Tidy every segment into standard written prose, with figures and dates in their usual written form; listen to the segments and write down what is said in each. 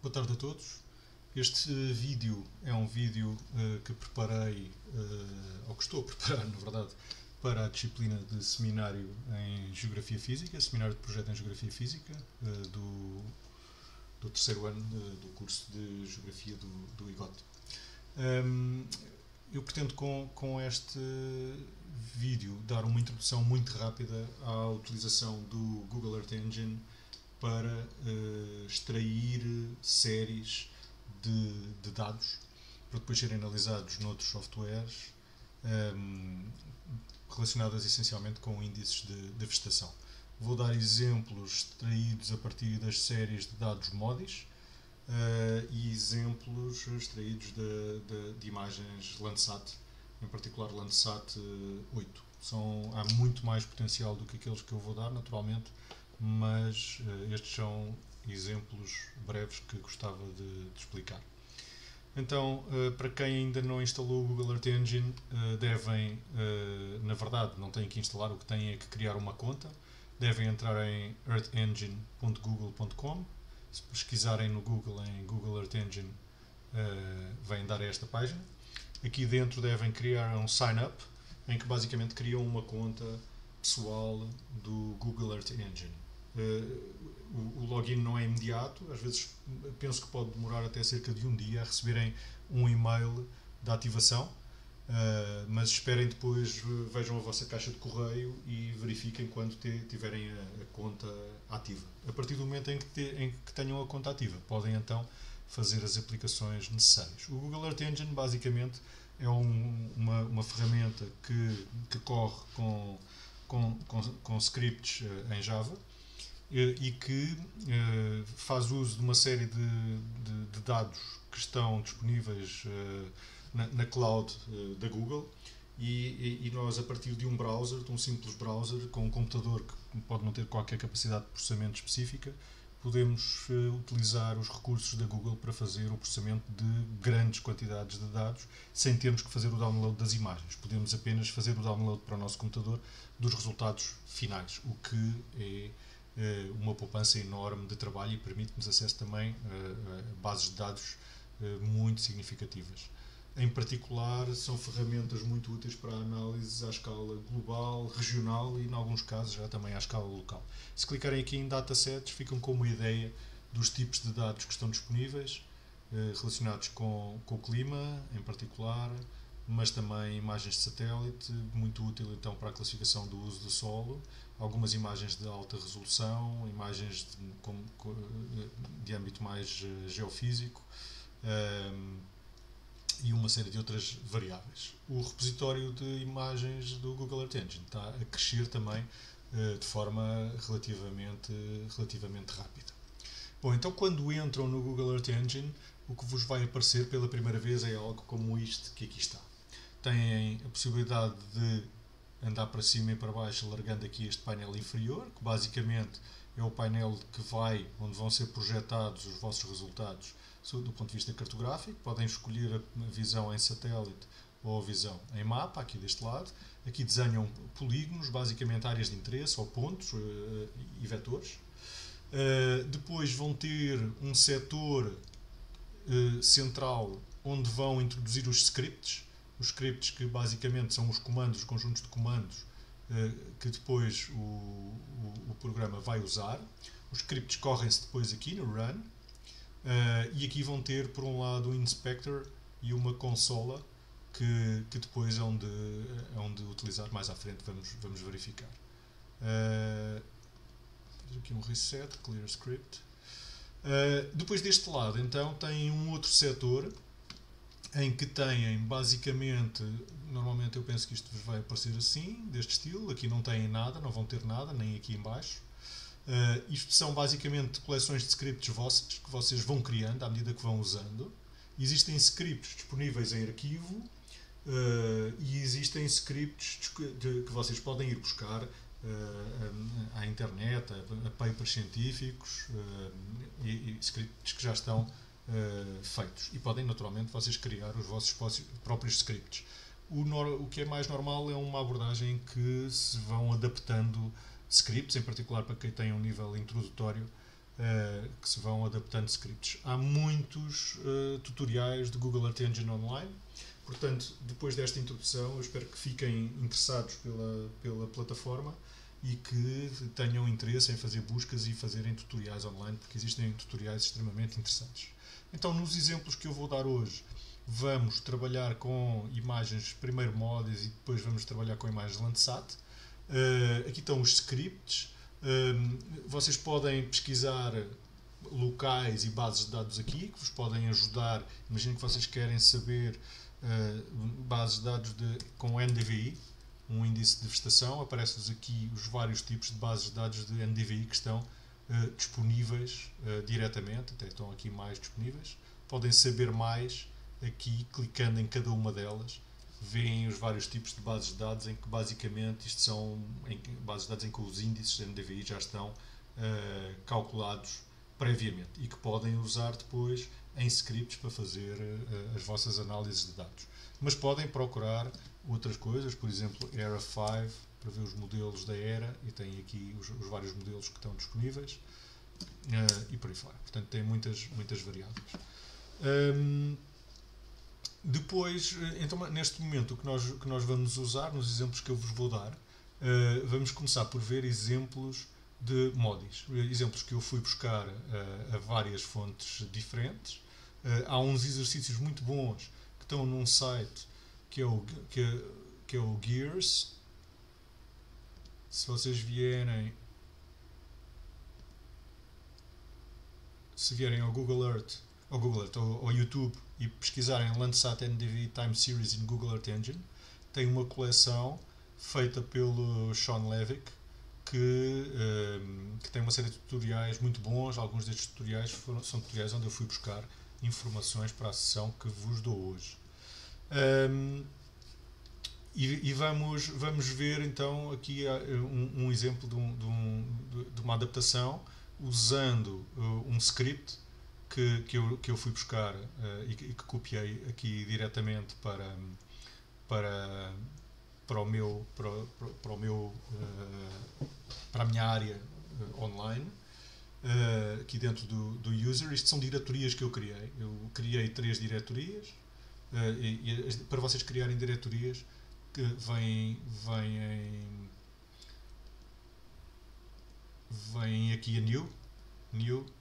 Boa tarde a todos. Este vídeo é um vídeo que preparei, ou que estou a preparar, na verdade, para a disciplina de seminário em Geografia Física, seminário de projeto em Geografia Física, do terceiro ano do curso de Geografia do IGOT. Eu pretendo com este vídeo dar uma introdução muito rápida à utilização do Google Earth Engine para extrair séries de dados para depois serem analisados noutros softwares relacionadas essencialmente com índices de vegetação. Vou dar exemplos extraídos a partir das séries de dados MODIS e exemplos extraídos de imagens Landsat, em particular Landsat 8. Há muito mais potencial do que aqueles que eu vou dar, naturalmente, mas estes são exemplos breves que gostava de explicar. Então, para quem ainda não instalou o Google Earth Engine, devem, na verdade, não têm que instalar, o que têm é que criar uma conta. Devem entrar em earthengine.google.com. Se pesquisarem no Google em Google Earth Engine, vêm dar a esta página. Aqui dentro devem criar um sign-up, em que basicamente criam uma conta pessoal do Google Earth Engine. O login não é imediato, às vezes penso que pode demorar até cerca de um dia a receberem um e-mail da ativação, mas esperem depois, vejam a vossa caixa de correio e verifiquem quando tiverem a conta ativa. A partir do momento em que tenham a conta ativa, podem então fazer as aplicações necessárias. O Google Earth Engine basicamente é uma ferramenta que corre com scripts em Java e que faz uso de uma série de dados que estão disponíveis na cloud da Google e nós, a partir de um browser, de um simples browser, com um computador que pode não ter qualquer capacidade de processamento específica, podemos utilizar os recursos da Google para fazer o processamento de grandes quantidades de dados sem termos que fazer o download das imagens. Podemos apenas fazer o download para o nosso computador dos resultados finais, o que é uma poupança enorme de trabalho e permite-nos acesso também a bases de dados muito significativas. Em particular, são ferramentas muito úteis para análises à escala global, regional e, em alguns casos, já também à escala local. Se clicarem aqui em datasets, ficam com uma ideia dos tipos de dados que estão disponíveis, relacionados com o clima, em particular, mas também imagens de satélite, muito útil então para a classificação do uso do solo, algumas imagens de alta resolução, imagens de âmbito mais geofísico, e uma série de outras variáveis. O repositório de imagens do Google Earth Engine está a crescer também de forma relativamente rápida. Bom, então quando entram no Google Earth Engine, o que vos vai aparecer pela primeira vez é algo como isto que aqui está. Têm a possibilidade de andar para cima e para baixo, alargando aqui este painel inferior, que basicamente é o painel onde vão ser projetados os vossos resultados do ponto de vista cartográfico. Podem escolher a visão em satélite ou a visão em mapa, aqui deste lado. Aqui desenham polígonos, basicamente áreas de interesse, ou pontos e vetores. Depois vão ter um setor central onde vão introduzir os scripts que basicamente são os comandos, os conjuntos de comandos que depois o programa vai usar. Os scripts correm-se depois aqui no Run. E aqui vão ter, por um lado, um inspector e uma consola que depois é onde utilizar mais à frente, vamos verificar. Aqui um reset, clear script. Depois deste lado, então, tem um outro setor em que têm, basicamente, normalmente eu penso que isto vos vai aparecer assim, deste estilo. Aqui não têm nada, não vão ter nada, nem aqui em baixo. Isto são basicamente coleções de scripts vossas que vocês vão criando à medida que vão usando. Existem scripts disponíveis em arquivo e existem scripts que vocês podem ir buscar à internet, a papers científicos e scripts que já estão feitos. E podem naturalmente vocês criar os vossos próprios scripts. O que é mais normal é uma abordagem que se vão adaptando scripts, em particular para quem tem um nível introdutório que se vão adaptando scripts. Há muitos tutoriais de Google Earth Engine online, portanto, depois desta introdução, eu espero que fiquem interessados pela plataforma e que tenham interesse em fazer buscas e fazerem tutoriais online, porque existem tutoriais extremamente interessantes. Então, nos exemplos que eu vou dar hoje, vamos trabalhar com imagens, primeiro Modis e depois vamos trabalhar com imagens Landsat. Aqui estão os scripts. Vocês podem pesquisar locais e bases de dados aqui, que vos podem ajudar. Imagino que vocês querem saber bases de dados com NDVI, um índice de vegetação. Aparecem-vos aqui os vários tipos de bases de dados de NDVI que estão disponíveis diretamente, até estão aqui mais disponíveis. Podem saber mais aqui, clicando em cada uma delas. Veem os vários tipos de bases de dados, em que basicamente isto são bases de dados em que os índices de NDVI já estão calculados previamente e que podem usar depois em scripts para fazer as vossas análises de dados. Mas podem procurar outras coisas, por exemplo, ERA 5, para ver os modelos da ERA, e tem aqui os vários modelos que estão disponíveis, e por aí fora. Portanto, tem muitas variáveis. Depois, então, neste momento, o que nós vamos usar, nos exemplos que eu vos vou dar, vamos começar por ver exemplos de Modis. Exemplos que eu fui buscar a várias fontes diferentes. Há uns exercícios muito bons que estão num site que é o Gears. Se vocês vierem ao Google Earth, ao YouTube, e pesquisarem Landsat NDVI Time Series in Google Earth Engine, tem uma coleção feita pelo Sean Levick que tem uma série de tutoriais muito bons. Alguns destes tutoriais são tutoriais onde eu fui buscar informações para a sessão que vos dou hoje. E vamos ver então aqui um exemplo de uma adaptação usando um script que eu fui buscar e que copiei aqui diretamente para a minha área online, aqui dentro do user. Isto são diretorias que eu criei. Eu criei 3 diretorias, e para vocês criarem diretorias que vêm aqui a New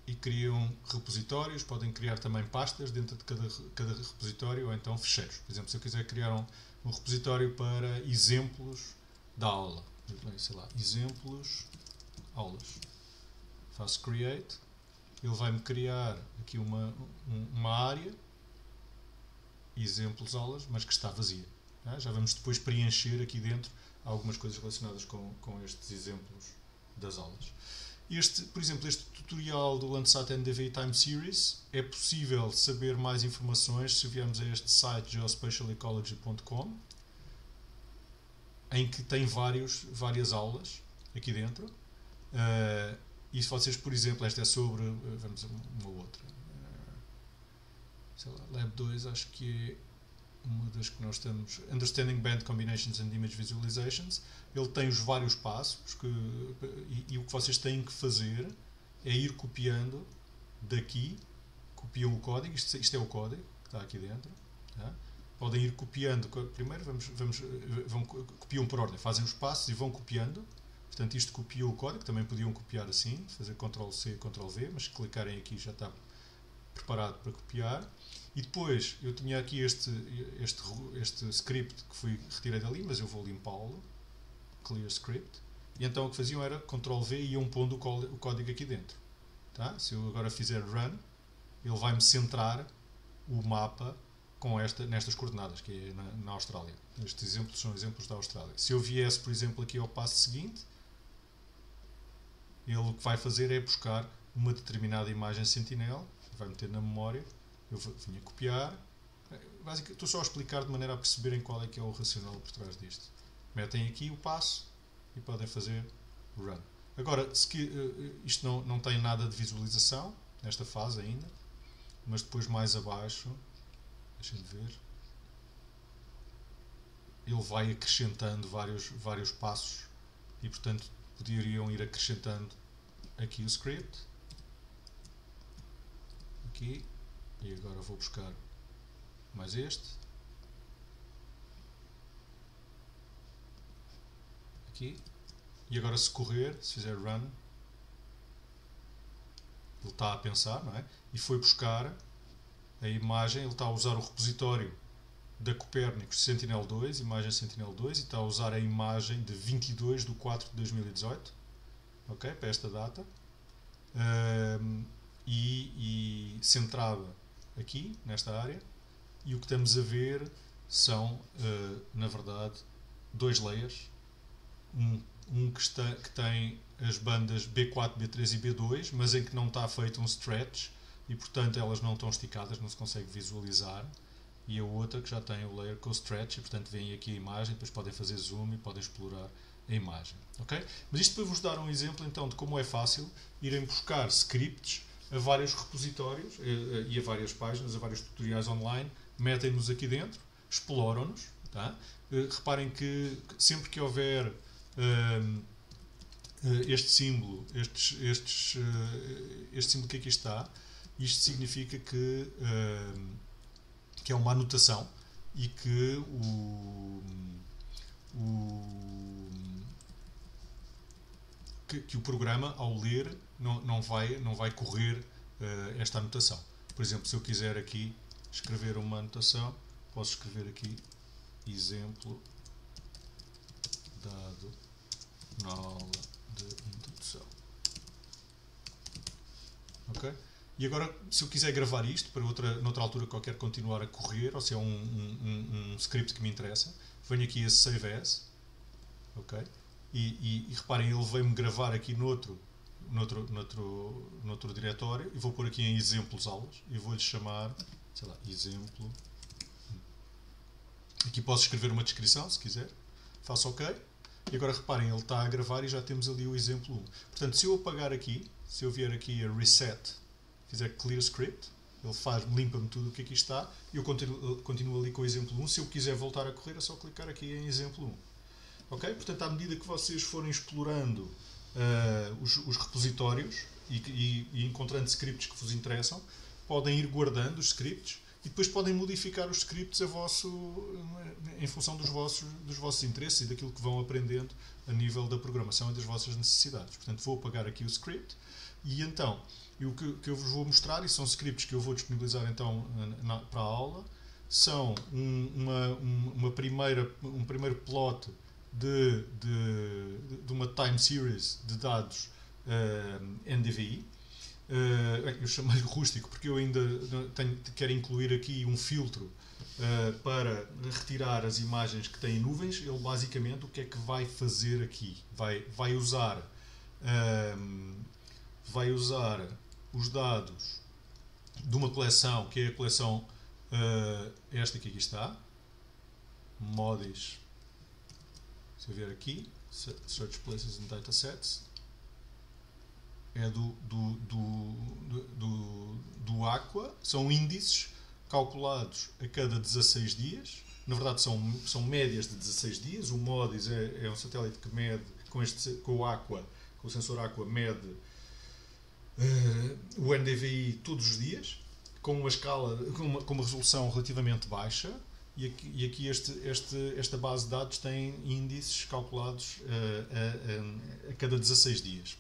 e criam repositórios. Podem criar também pastas dentro de cada repositório, ou então ficheiros. Por exemplo, se eu quiser criar um repositório para exemplos da aula, sei lá, exemplos aulas, faço create, ele vai-me criar aqui uma área, exemplos aulas, mas que está vazia. Já vamos depois preencher aqui dentro algumas coisas relacionadas com estes exemplos das aulas. Por exemplo, este tutorial do Landsat NDVI Time Series, é possível saber mais informações se viermos a este site geospatialecology.com, em que tem várias aulas aqui dentro. E se vocês, por exemplo, esta é sobre, vamos a uma outra, sei lá, Lab 2, acho que é uma das que nós estamos, Understanding Band Combinations and Image Visualizations. Ele tem os vários passos e o que vocês têm que fazer é ir copiando daqui. Copiam o código, isto é o código que está aqui dentro, tá? Podem ir copiando. Primeiro copiam por ordem, fazem os passos e vão copiando. Portanto, isto copiou o código. Também podiam copiar assim, fazer Ctrl+C, Ctrl+V, mas se clicarem aqui já está preparado para copiar. E depois eu tinha aqui este script que retirei dali, mas eu vou limpá-lo, clear script, e então o que faziam era Ctrl+V e iam pondo o código aqui dentro. Tá? Se eu agora fizer run, ele vai-me centrar o mapa nestas coordenadas, que é na Austrália. Estes exemplos são exemplos da Austrália. Se eu viesse, por exemplo, aqui ao passo seguinte, ele o que vai fazer é buscar uma determinada imagem Sentinel, vai meter na memória. Eu vinha copiar. Basicamente, estou só a explicar de maneira a perceberem qual é que é o racional por trás disto. Metem aqui o passo e podem fazer run. Agora, isto não tem nada de visualização nesta fase ainda, mas depois mais abaixo, deixem-me ver, ele vai acrescentando vários passos e, portanto, poderiam ir acrescentando aqui o script. aqui, e agora vou buscar mais este, aqui, e agora se correr, se fizer run, ele está a pensar, não é? E foi buscar a imagem, ele está a usar o repositório da Copernicus Sentinel-2, imagem Sentinel-2, e está a usar a imagem de 22/4/2018, ok? Para esta data, e centrada aqui, nesta área, e o que estamos a ver são, na verdade, dois layers, um que tem as bandas B4, B3 e B2, mas em que não está feito um stretch e portanto elas não estão esticadas, não se consegue visualizar, e a outra que já tem o layer com stretch e portanto vem aqui a imagem, depois podem fazer zoom e podem explorar a imagem, ok? Mas isto para vos dar um exemplo então de como é fácil irem buscar scripts a vários repositórios e a várias páginas, a vários tutoriais online, metem-nos aqui dentro, exploram-nos, tá? Reparem que sempre que houver este símbolo, este símbolo que aqui está, isto significa que é uma anotação e que que o programa, ao ler, não vai correr esta anotação. Por exemplo, se eu quiser aqui escrever uma anotação, posso escrever aqui exemplo dado na aula de introdução. Ok? E agora, se eu quiser gravar isto para noutra altura qualquer continuar a correr, ou se é um script que me interessa, venho aqui a Save As, ok? E reparem, ele veio-me gravar aqui noutro diretório, e vou pôr aqui em exemplos aulas, e vou-lhe chamar, sei lá, exemplo. Aqui posso escrever uma descrição, se quiser, faço OK, e agora reparem, ele está a gravar e já temos ali o exemplo 1. Portanto, se eu apagar aqui, se eu vier aqui a Reset, fizer Clear Script, ele limpa-me tudo o que aqui está, e eu continuo ali com o exemplo 1. Se eu quiser voltar a correr, é só clicar aqui em exemplo 1. Ok? Portanto, à medida que vocês forem explorando os repositórios e encontrando scripts que vos interessam, podem ir guardando os scripts e depois podem modificar os scripts em função dos vossos interesses e daquilo que vão aprendendo a nível da programação e das vossas necessidades. Portanto, vou apagar aqui o script e então, o que eu vos vou mostrar, e são scripts que eu vou disponibilizar então para a aula, são um primeiro plot de uma time series de dados NDVI. Eu chamei-lhe rústico porque eu ainda quero incluir aqui um filtro para retirar as imagens que têm nuvens. Ele basicamente o que é que vai fazer aqui? Vai usar os dados de uma coleção que é a coleção esta que aqui está, Modis. Se eu vier aqui, Search Places and Datasets, é do Aqua, são índices calculados a cada 16 dias, na verdade são médias de 16 dias, o MODIS é um satélite que mede, com o sensor Aqua mede o NDVI todos os dias, com uma escala, com uma resolução relativamente baixa, e aqui esta base de dados tem índices calculados a cada 16 dias,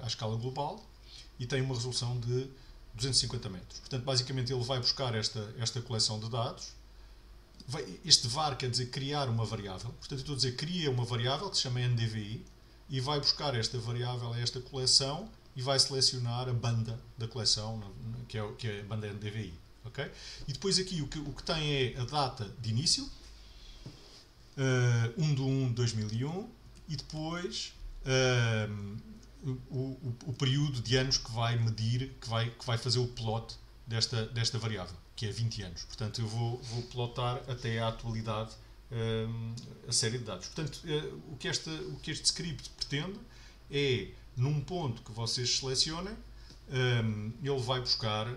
à escala global, e tem uma resolução de 250 metros. Portanto, basicamente ele vai buscar esta coleção de dados. Este var quer dizer criar uma variável, portanto eu estou a dizer cria uma variável que se chama NDVI, e vai buscar esta variável a esta coleção e vai selecionar a banda da coleção, que é a banda NDVI. Okay? E depois aqui o que tem é a data de início, 1/1/2001, e depois o período de anos que vai medir, que vai fazer o plot desta variável, que é 20 anos. Portanto, eu vou plotar até à atualidade a série de dados. Portanto, o que este script pretende é, num ponto que vocês selecionem, ele vai buscar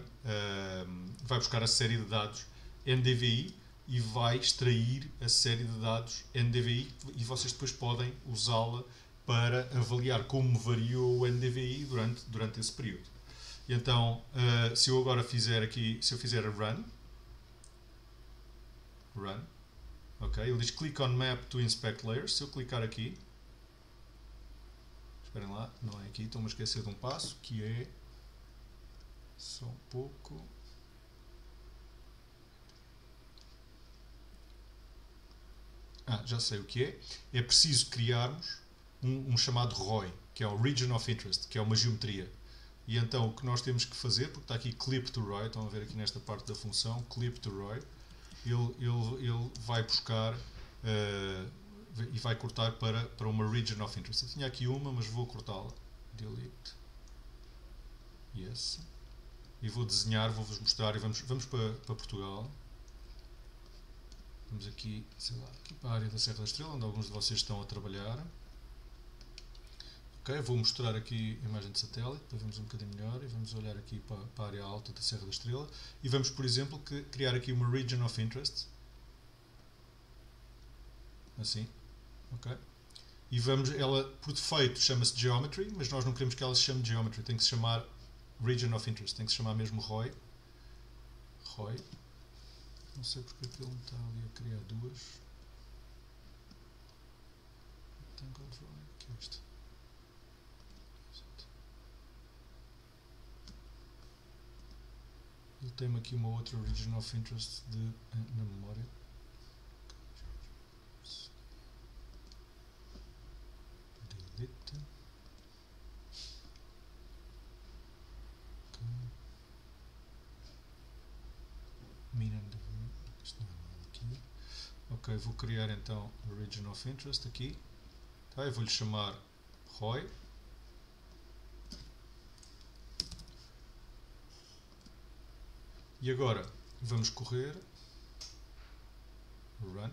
a série de dados NDVI e vai extrair a série de dados NDVI, e vocês depois podem usá-la para avaliar como variou o NDVI durante esse período. E então, se eu agora fizer aqui, se eu fizer run, ok, ele diz click on map to inspect layers. Se eu clicar aqui, esperem lá, não é aqui, estou-me a esquecer de um passo, que é, só um pouco, já sei o que é. É preciso criarmos um chamado ROI, que é o Region of Interest, que é uma geometria. E então o que nós temos que fazer, porque está aqui clip to ROI, estão a ver aqui nesta parte da função, clip to ROI, ele vai buscar e vai cortar para uma Region of Interest. Eu tinha aqui uma, mas vou cortá-la. Delete. Yes. E vou desenhar, vou-vos mostrar, e vamos para Portugal. Vamos aqui, sei lá, aqui para a área da Serra da Estrela, onde alguns de vocês estão a trabalhar. Ok, vou mostrar aqui a imagem de satélite para vermos um bocadinho melhor e vamos olhar aqui para a área alta da Serra da Estrela e vamos, por exemplo, criar aqui uma Region of Interest. Assim, ok? E vamos, ela por defeito chama-se Geometry, mas nós não queremos que ela se chame Geometry, tem que se chamar Region of Interest, tem que se chamar mesmo ROI. ROI. Não sei porque ele não está ali a criar duas. Tangled ROI, que é isto? Ele tem aqui uma outra Region of Interest na memória. Delete. Isto não é nada aqui. Ok, vou criar então a Region of Interest aqui. Tá, eu vou-lhe chamar ROI. E agora vamos correr, run,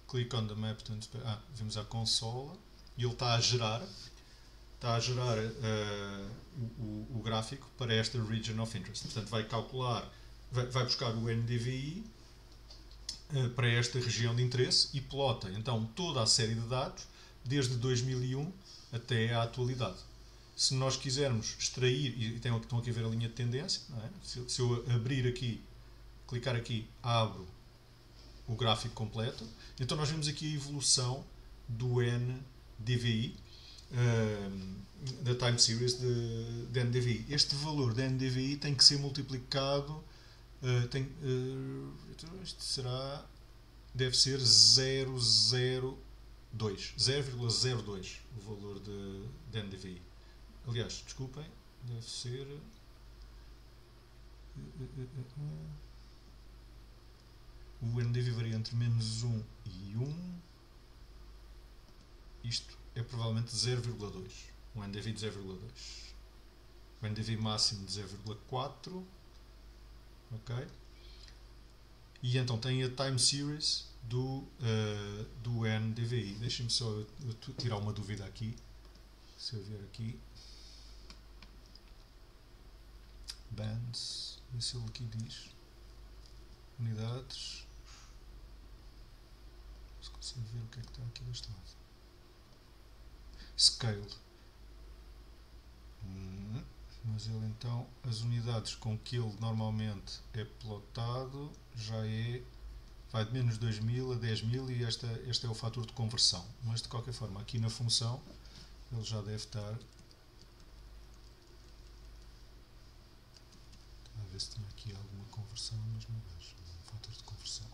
click on the map to inspect, vamos à consola e ele está a gerar o gráfico para esta Region of Interest. Portanto, vai calcular, vai buscar o NDVI para esta região de interesse e plota então toda a série de dados desde 2001 até à atualidade. Se nós quisermos extrair, e estão aqui a ver a linha de tendência, não é? Se eu abrir aqui, clicar aqui, abro o gráfico completo, então nós vemos aqui a evolução do NDVI, da time series de NDVI. Este valor de NDVI tem que ser multiplicado, isto será, deve ser 0,02 o valor de NDVI. Aliás, desculpem, deve ser o NDVI varia entre menos 1 e 1. Isto é provavelmente 0,2. Um NDVI de 0,2. O NDVI máximo de 0,4. Ok? E então tem a time series do NDVI. Deixem-me só eu tirar uma dúvida aqui. Se eu vier aqui. Bands, se ele aqui diz unidades, se consigo ver o que é que está aqui deste lado. Scale, mas ele então, as unidades com que ele normalmente é plotado já vai de menos 2000 a 10.000 e este é o fator de conversão, mas de qualquer forma aqui na função ele já deve estar. A ver se tem aqui alguma conversão, mas não vejo um fator de conversão.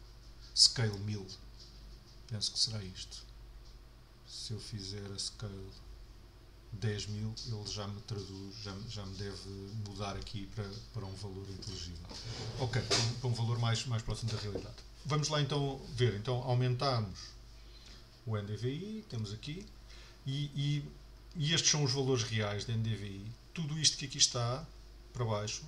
Scale 1000, penso que será isto. Se eu fizer a scale 10.000, ele já me traduz, já me deve mudar aqui para um valor inteligível. Ok, para um valor mais próximo da realidade. Vamos lá então ver. Então aumentamos o NDVI, temos aqui, e estes são os valores reais de NDVI. Tudo isto que aqui está para baixo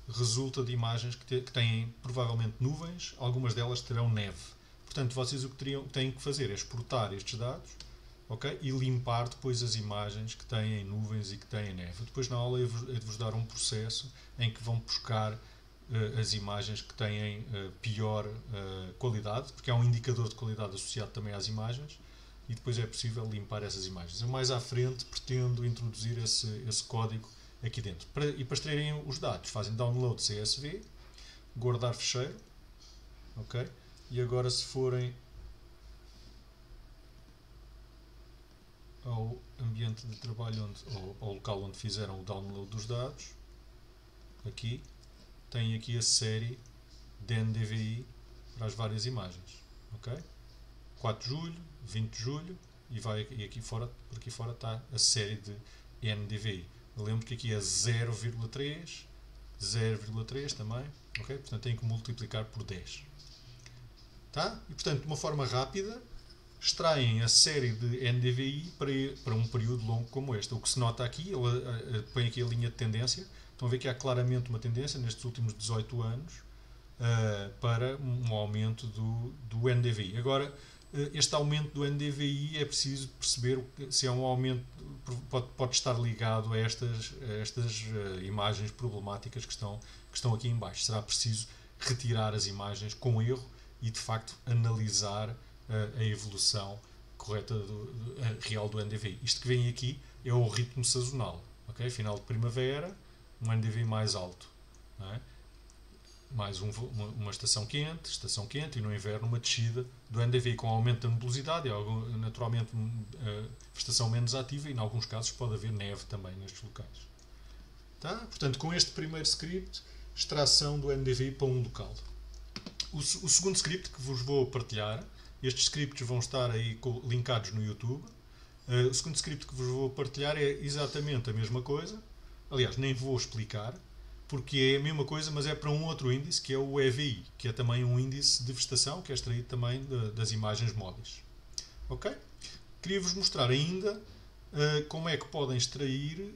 resulta de imagens que têm provavelmente nuvens, algumas delas terão neve. Portanto, vocês o que têm que fazer é exportar estes dados, okay, e limpar depois as imagens que têm nuvens e que têm neve. Depois na aula é de vos dar um processo em que vão buscar as imagens que têm pior qualidade, porque há um indicador de qualidade associado também às imagens, e depois é possível limpar essas imagens. Eu mais à frente pretendo introduzir esse código aqui dentro. E para extraírem os dados, fazem download CSV, guardar fecheiro, ok? E agora se forem ao ambiente de trabalho, ou ao local onde fizeram o download dos dados, aqui, tem aqui a série de NDVI para as várias imagens, ok? 4 de julho, 20 de julho, e aqui fora, por aqui fora está a série de NDVI. Eu lembro que aqui é 0,3, 0,3 também, ok? Portanto tem que multiplicar por 10. Tá? E portanto, de uma forma rápida, extraem a série de NDVI para um período longo como este. O que se nota aqui, ele põe aqui a linha de tendência, estão a ver que há claramente uma tendência nestes últimos 18 anos para um aumento do NDVI. Agora, este aumento do NDVI é preciso perceber se é um aumento, pode estar ligado a estas imagens problemáticas que estão aqui em baixo. Será preciso retirar as imagens com erro e de facto analisar a evolução correta real do NDVI. Isto que vem aqui é o ritmo sazonal, okay? Final de primavera, um NDVI mais alto, não é? Mais uma estação quente, e no inverno uma descida do NDVI com aumento da nebulosidade, e naturalmente estação menos ativa, e em alguns casos pode haver neve também nestes locais. Tá? Portanto, com este primeiro script, extração do NDVI para um local. O segundo script que vos vou partilhar, estes scripts vão estar aí linkados no YouTube. O segundo script que vos vou partilhar é exatamente a mesma coisa. Aliás, nem vou explicar, porque é a mesma coisa, mas é para um outro índice, que é o EVI, que é também um índice de vegetação, que é extraído também das imagens móveis. Ok? Queria-vos mostrar ainda como é que podem extrair,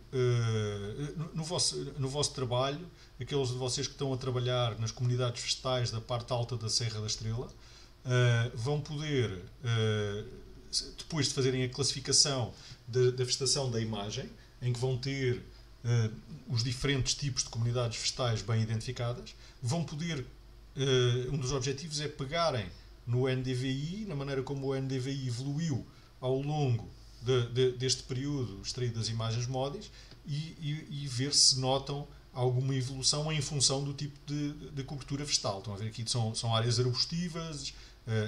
no vosso trabalho, aqueles de vocês que estão a trabalhar nas comunidades vegetais da parte alta da Serra da Estrela, vão poder, depois de fazerem a classificação da vegetação da imagem, em que vão ter os diferentes tipos de comunidades vegetais bem identificadas, vão poder, um dos objetivos é pegarem no NDVI, na maneira como o NDVI evoluiu ao longo deste período extraído das imagens móveis, e ver se notam alguma evolução em função do tipo de cobertura vegetal. Estão a ver aqui, são áreas arbustivas,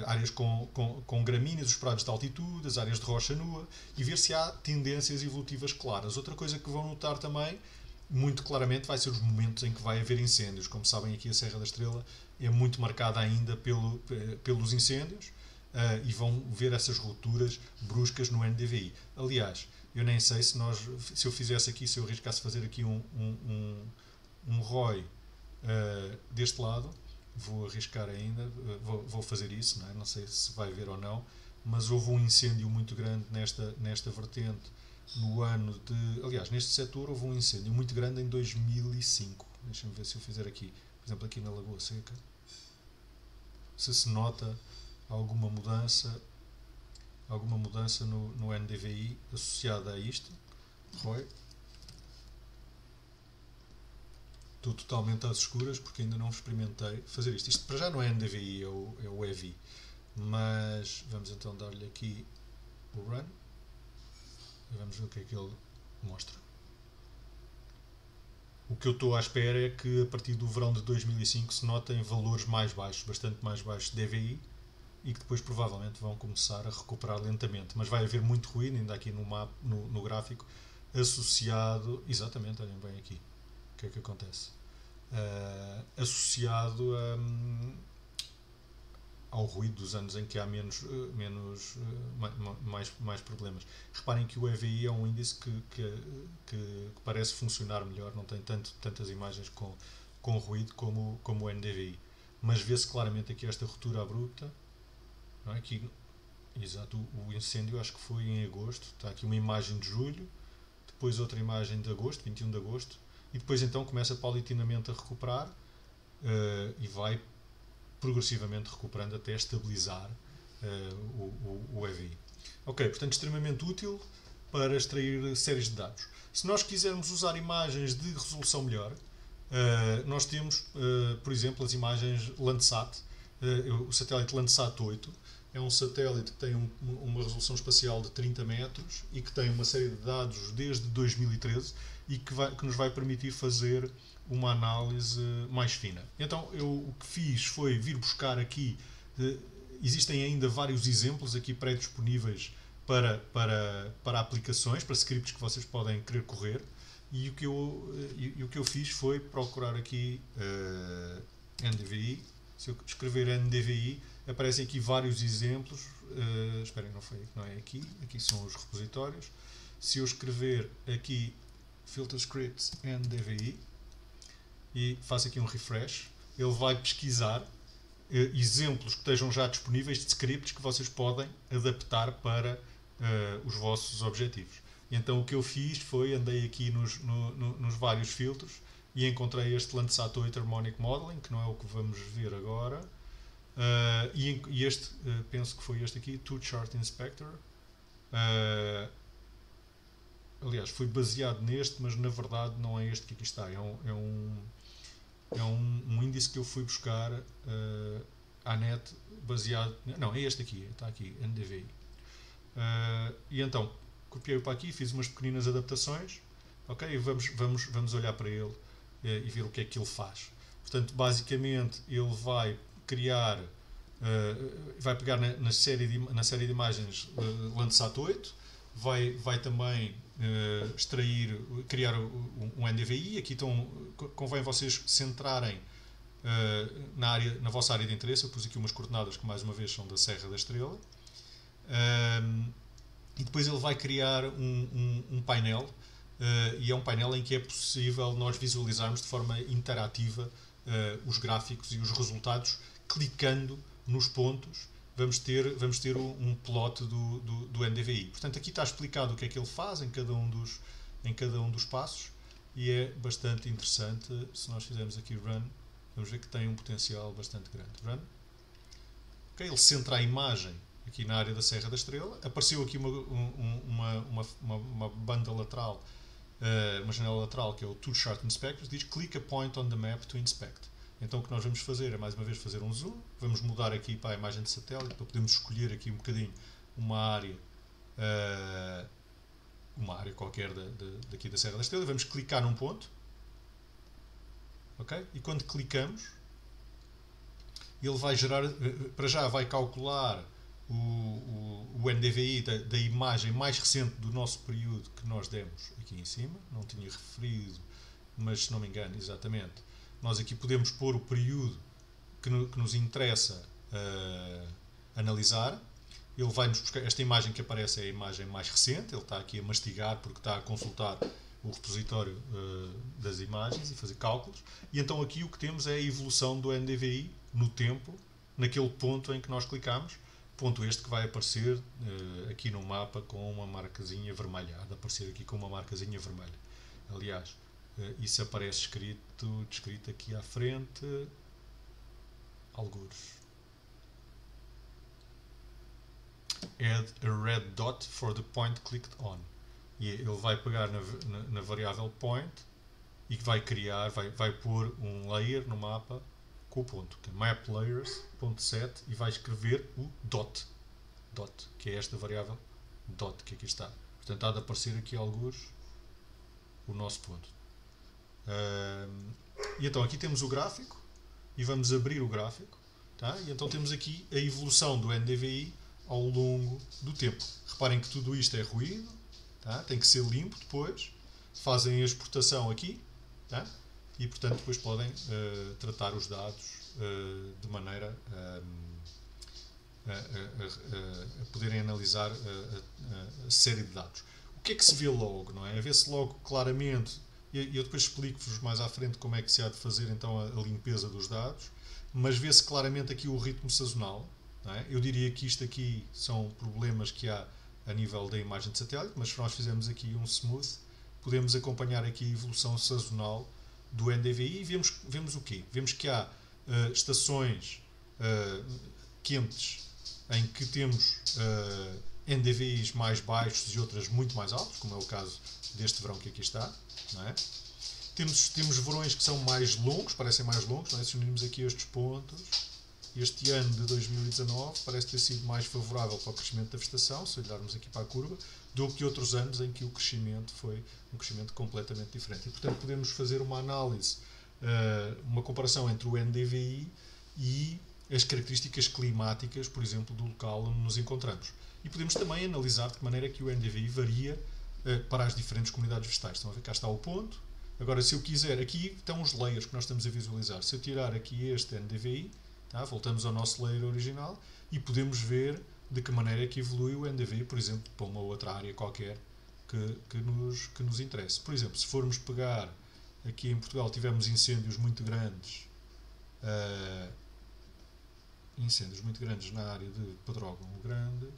áreas com gramíneas, os prados de altitude, as áreas de rocha nua, e ver se há tendências evolutivas claras. Outra coisa que vão notar também, muito claramente, vai ser os momentos em que vai haver incêndios. Como sabem, aqui a Serra da Estrela é muito marcada ainda pelos incêndios, e vão ver essas rupturas bruscas no NDVI. Aliás, eu nem sei se eu fizesse aqui, se eu arriscasse fazer aqui um ROI deste lado, vou arriscar ainda, vou fazer isso, não sei se vai ver ou não, mas houve um incêndio muito grande nesta vertente no ano de... Aliás, neste setor houve um incêndio muito grande em 2005. Deixem-me ver se eu fizer aqui, por exemplo, aqui na Lagoa Seca, se nota alguma mudança no NDVI associada a isto. ROI. Estou totalmente às escuras porque ainda não experimentei fazer isto. Isto para já não é NDVI, é o EVI. Mas vamos então dar-lhe aqui o Run. E vamos ver o que é que ele mostra. O que eu estou à espera é que a partir do verão de 2005 se notem valores mais baixos, bastante mais baixos de EVI, e que depois provavelmente vão começar a recuperar lentamente. Mas vai haver muito ruído, ainda aqui no gráfico, associado... Exatamente, olhem bem aqui. O que é que acontece? Associado ao ruído dos anos em que há mais problemas. Reparem que o EVI é um índice que parece funcionar melhor, não tem tantas imagens com ruído como o NDVI. Mas vê-se claramente aqui esta ruptura abrupta. Não é? Aqui, exato, o incêndio acho que foi em agosto. Está aqui uma imagem de julho, depois outra imagem de agosto, 21 de agosto, e depois então começa paulatinamente a recuperar e vai progressivamente recuperando até estabilizar o EVI. Ok, portanto extremamente útil para extrair séries de dados. Se nós quisermos usar imagens de resolução melhor, nós temos, por exemplo, as imagens Landsat, o satélite Landsat 8, é um satélite que tem uma resolução espacial de 30 metros e que tem uma série de dados desde 2013 e que nos vai permitir fazer uma análise mais fina. Então o que fiz foi vir buscar aqui, existem ainda vários exemplos aqui pré-disponíveis para aplicações, para scripts que vocês podem querer correr, e o que eu fiz foi procurar aqui NDVI. Se eu escrever NDVI, aparecem aqui vários exemplos. Esperem, não é aqui são os repositórios. Se eu escrever aqui filter scripts NDVI e faço aqui um refresh, ele vai pesquisar exemplos que estejam já disponíveis de scripts que vocês podem adaptar para os vossos objetivos. E então o que eu fiz foi, andei aqui nos vários filtros e encontrei este Landsat 8 Harmonic Modeling, que não é o que vamos ver agora, e este, penso que foi este aqui, Two Chart Inspector. Aliás, foi baseado neste, mas na verdade não é este que aqui está, é um índice que eu fui buscar à net baseado... Não, é este aqui, está aqui, NDVI. E então, copiei-o para aqui, fiz umas pequeninas adaptações, ok? E vamos olhar para ele e ver o que é que ele faz. Portanto, basicamente, ele vai criar, vai pegar na série de imagens Landsat 8, vai também criar um NDVI. Aqui convém vocês centrarem na vossa área de interesse. Eu pus aqui umas coordenadas que mais uma vez são da Serra da Estrela. E depois ele vai criar um painel, e é um painel em que é possível nós visualizarmos de forma interativa os gráficos e os resultados. Clicando nos pontos, vamos ter um plot do NDVI. Portanto, aqui está explicado o que é que ele faz em cada um dos passos, e é bastante interessante. Se nós fizermos aqui Run, vamos ver que tem um potencial bastante grande. Run. Okay, ele centra a imagem aqui na área da Serra da Estrela. Apareceu aqui uma banda lateral, uma janela lateral, que é o Two Chart Inspectors. Diz Click a point on the map to inspect. Então o que nós vamos fazer é, mais uma vez, fazer um zoom. Vamos mudar aqui para a imagem de satélite, para podermos escolher aqui um bocadinho uma área qualquer daqui da Serra da Estrela. Vamos clicar num ponto, ok? E quando clicamos, ele vai gerar, para já vai calcular o NDVI da imagem mais recente do nosso período que nós demos aqui em cima. Não tinha referido, mas se não me engano, exatamente, nós aqui podemos pôr o período que nos interessa analisar. Ele vai-nos buscar, esta imagem que aparece é a imagem mais recente. Ele está aqui a mastigar porque está a consultar o repositório das imagens e fazer cálculos. E então aqui o que temos é a evolução do NDVI no tempo, naquele ponto em que nós clicamos. Ponto este que vai aparecer aqui no mapa com uma marcazinha vermelha. Há de aparecer aqui com uma marcazinha vermelha. Aliás, isso aparece descrito aqui à frente, algures. Add a red dot for the point clicked on. E ele vai pegar na variável point e vai criar, vai pôr um layer no mapa com o ponto, que é map layers.set, e vai escrever o dot, que é esta variável dot que aqui está. Portanto, há de aparecer aqui alguns o nosso ponto. E então aqui temos o gráfico e vamos abrir o gráfico, tá? E então temos aqui a evolução do NDVI ao longo do tempo. Reparem que tudo isto é ruído, tá? Tem que ser limpo depois. Fazem a exportação aqui, tá? E portanto depois podem tratar os dados de maneira a poderem analisar a série de dados. O que é que se vê logo, não é? Vê-se logo claramente, e eu depois explico-vos mais à frente como é que se há de fazer então a limpeza dos dados, mas vê-se claramente aqui o ritmo sazonal, não é? Eu diria que isto aqui são problemas que há a nível da imagem de satélite, mas se nós fizermos aqui um smooth, podemos acompanhar aqui a evolução sazonal do NDVI e vemos o quê? Vemos que há estações quentes em que temos NDVIs mais baixos e outras muito mais altos, como é o caso deste verão que aqui está, não é? Temos verões que são mais longos, parecem mais longos, não é? Se unirmos aqui estes pontos, este ano de 2019 parece ter sido mais favorável para o crescimento da vegetação, se olharmos aqui para a curva, do que outros anos em que o crescimento foi um crescimento completamente diferente. E, portanto, podemos fazer uma análise, uma comparação entre o NDVI e as características climáticas, por exemplo, do local onde nos encontramos. E podemos também analisar de que maneira é que o NDVI varia para as diferentes comunidades vegetais. Estão a ver? Cá está o ponto. Agora, se eu quiser, aqui estão os layers que nós estamos a visualizar. Se eu tirar aqui este NDVI, tá? Voltamos ao nosso layer original e podemos ver de que maneira é que evolui o NDVI, por exemplo, para uma outra área qualquer que nos interesse. Por exemplo, se formos pegar, aqui em Portugal tivemos incêndios muito grandes, na área de Pedrógão o Grande.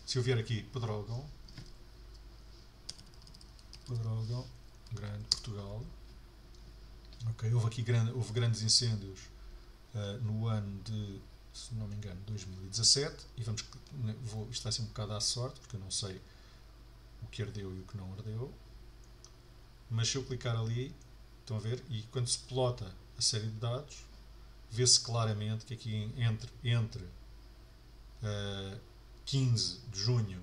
Se eu vier aqui, Pedrógão Grande, Portugal. Okay, houve grandes incêndios no ano de, se não me engano, 2017. E isto vai ser um bocado à sorte, porque eu não sei o que ardeu e o que não ardeu. Mas se eu clicar ali, estão a ver? E quando se plota a série de dados, vê-se claramente que aqui entre 15 de junho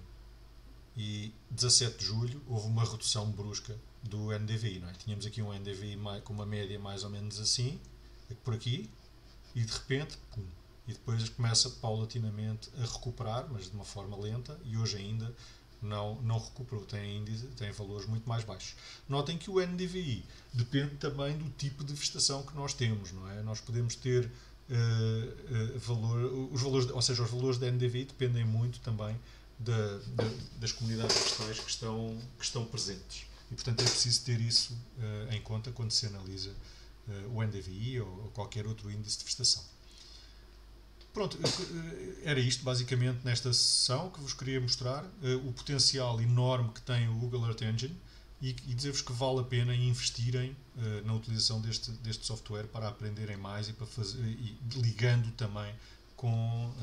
e 17 de julho houve uma redução brusca do NDVI. Não é? Tínhamos aqui um NDVI com uma média mais ou menos assim, por aqui, e de repente, pum, e depois começa paulatinamente a recuperar, mas de uma forma lenta, e hoje ainda não recuperou, tem valores muito mais baixos. Notem que o NDVI depende também do tipo de vegetação que nós temos, não é? Nós podemos ter os valores da NDVI dependem muito também das comunidades vegetais que estão presentes. E, portanto, é preciso ter isso em conta quando se analisa o NDVI ou qualquer outro índice de vegetação. Pronto, era isto basicamente nesta sessão que vos queria mostrar, o potencial enorme que tem o Google Earth Engine e dizer-vos que vale a pena investirem na utilização deste software para aprenderem mais e ligando também com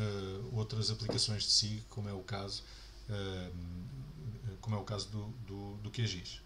outras aplicações de SIG, como é o caso do QGIS.